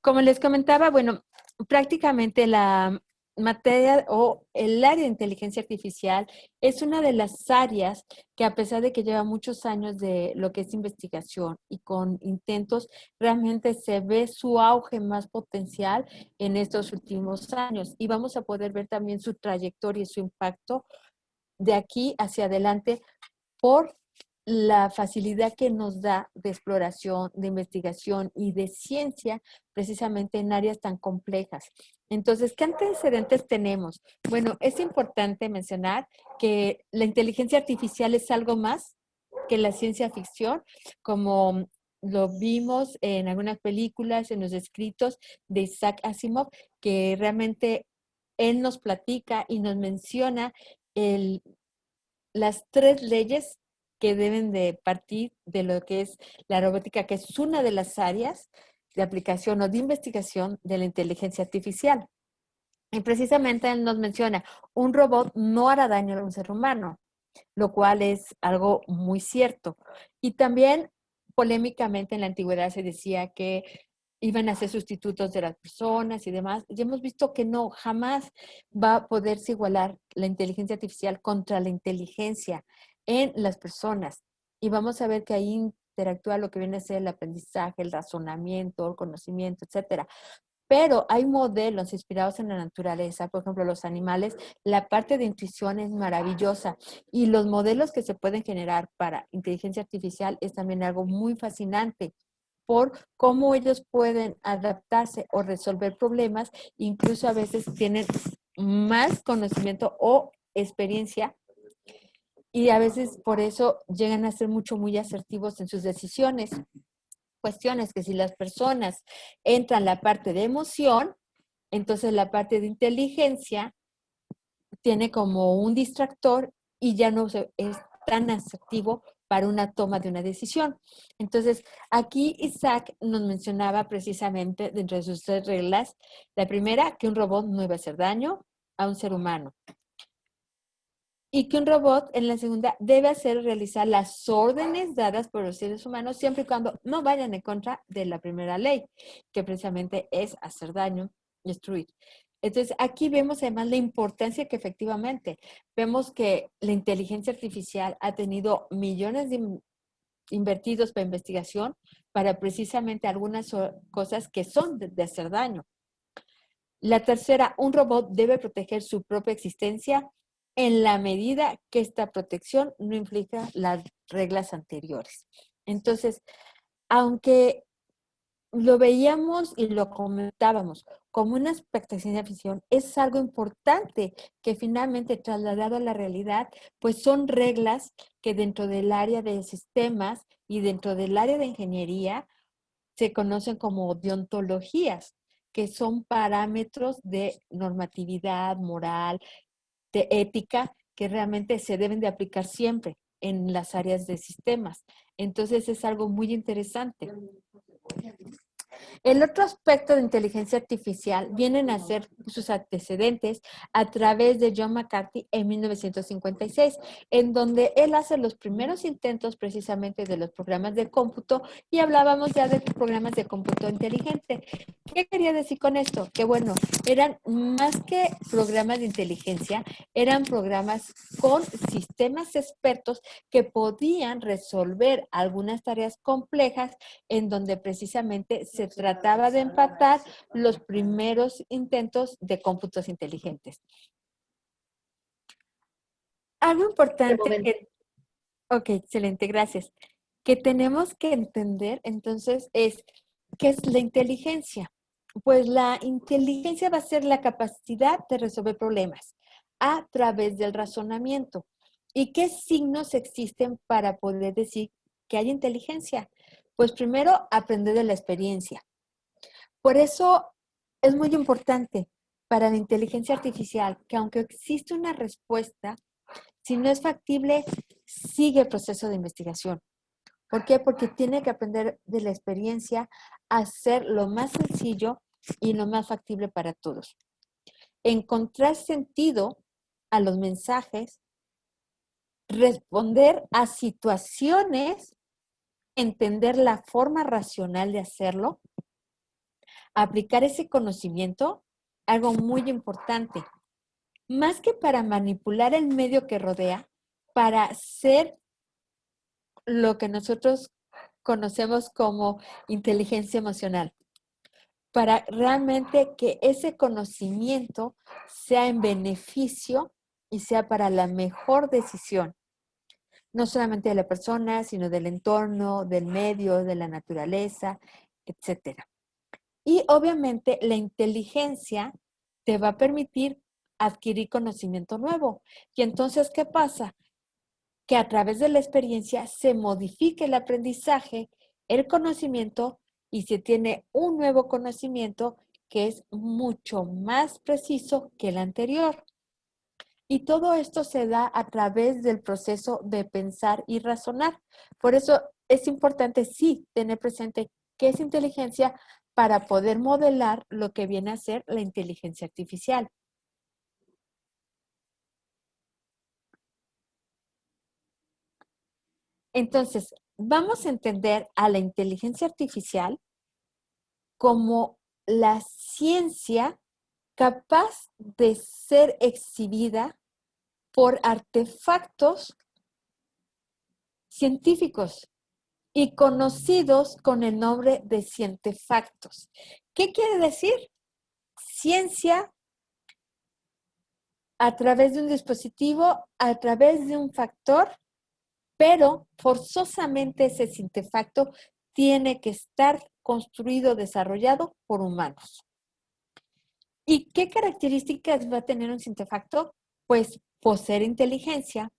Como les comentaba, bueno, prácticamente la materia o el área de inteligencia artificial es una de las áreas que a pesar de que lleva muchos años de lo que es investigación y con intentos, realmente se ve su auge más potencial en estos últimos años y vamos a poder ver también su trayectoria y su impacto de aquí hacia adelante por la facilidad que nos da de exploración, de investigación y de ciencia, precisamente en áreas tan complejas. Entonces, ¿qué antecedentes tenemos? Bueno, es importante mencionar que la inteligencia artificial es algo más que la ciencia ficción, como lo vimos en algunas películas, en los escritos de Isaac Asimov, que realmente él nos platica y nos menciona el las tres leyes que deben de partir de lo que es la robótica, que es una de las áreas de aplicación o de investigación de la inteligencia artificial. Y precisamente él nos menciona, un robot no hará daño a un ser humano, lo cual es algo muy cierto. Y también polémicamente en la antigüedad se decía que iban a ser sustitutos de las personas y demás. Y hemos visto que no, jamás va a poderse igualar la inteligencia artificial contra la inteligencia en las personas. Y vamos a ver que ahí interactúa lo que viene a ser el aprendizaje, el razonamiento, el conocimiento, etcétera. Pero hay modelos inspirados en la naturaleza, por ejemplo, los animales, la parte de intuición es maravillosa y los modelos que se pueden generar para inteligencia artificial es también algo muy fascinante por cómo ellos pueden adaptarse o resolver problemas, incluso a veces tienen más conocimiento o experiencia y a veces por eso llegan a ser muy asertivos en sus decisiones. Cuestiones que si las personas entran la parte de emoción, entonces la parte de inteligencia tiene como un distractor y ya no es tan asertivo para una toma de una decisión. Entonces, aquí Isaac nos mencionaba precisamente dentro de sus tres reglas, la primera, que un robot no iba a hacer daño a un ser humano. Y que un robot, en la segunda, debe hacer realizar las órdenes dadas por los seres humanos siempre y cuando no vayan en contra de la primera ley, que precisamente es hacer daño, destruir. Entonces, aquí vemos además la importancia que efectivamente vemos que la inteligencia artificial ha tenido millones de invertidos para investigación para precisamente algunas cosas que son de hacer daño. La tercera, un robot debe proteger su propia existencia en la medida que esta protección no implica las reglas anteriores. Entonces, aunque lo veíamos y lo comentábamos como una expectación de ficción, es algo importante que finalmente trasladado a la realidad, pues son reglas que dentro del área de sistemas y dentro del área de ingeniería se conocen como deontologías, que son parámetros de normatividad, moral, de ética, que realmente se deben de aplicar siempre en las áreas de sistemas. Entonces es algo muy interesante. El otro aspecto de inteligencia artificial vienen a ser sus antecedentes a través de John McCarthy en 1956, en donde él hace los primeros intentos precisamente de los programas de cómputo y hablábamos ya de programas de cómputo inteligente. ¿Qué quería decir con esto? Que bueno, eran más que programas de inteligencia, eran programas con sistemas expertos que podían resolver algunas tareas complejas en donde precisamente se trataba de empatar los primeros intentos de cómputos inteligentes. Algo importante que, ok, excelente, gracias, que tenemos que entender entonces es, ¿qué es la inteligencia? Pues la inteligencia va a ser la capacidad de resolver problemas a través del razonamiento. ¿Y qué signos existen para poder decir que hay inteligencia? Pues primero, aprender de la experiencia. Por eso es muy importante para la inteligencia artificial que aunque existe una respuesta, si no es factible, sigue el proceso de investigación. ¿Por qué? Porque tiene que aprender de la experiencia a hacer lo más sencillo y lo más factible para todos. Encontrar sentido a los mensajes, responder a situaciones, entender la forma racional de hacerlo, aplicar ese conocimiento, algo muy importante, más que para manipular el medio que rodea, para ser lo que nosotros conocemos como inteligencia emocional, para realmente que ese conocimiento sea en beneficio y sea para la mejor decisión, no solamente de la persona, sino del entorno, del medio, de la naturaleza, etcétera. Y obviamente la inteligencia te va a permitir adquirir conocimiento nuevo. Y entonces, ¿qué pasa? Que a través de la experiencia se modifique el aprendizaje, el conocimiento, y se tiene un nuevo conocimiento que es mucho más preciso que el anterior. Y todo esto se da a través del proceso de pensar y razonar. Por eso es importante, sí, tener presente qué es inteligencia para poder modelar lo que viene a ser la inteligencia artificial. Entonces, vamos a entender a la inteligencia artificial como la ciencia capaz de ser exhibida por artefactos científicos y conocidos con el nombre de cientefactos. ¿Qué quiere decir? Ciencia a través de un dispositivo, a través de un factor, pero forzosamente ese cientefacto tiene que estar construido, desarrollado por humanos. ¿Y qué características va a tener un cientefacto? Pues poseer inteligencia.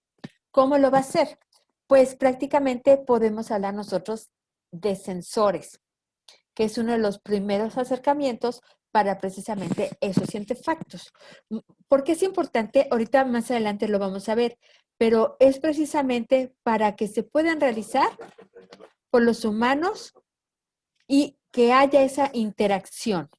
¿Cómo lo va a hacer? Pues prácticamente podemos hablar nosotros de sensores, que es uno de los primeros acercamientos para precisamente esos cientefactos. ¿Por qué es importante? Ahorita más adelante lo vamos a ver, pero es precisamente para que se puedan realizar por los humanos y que haya esa interacción.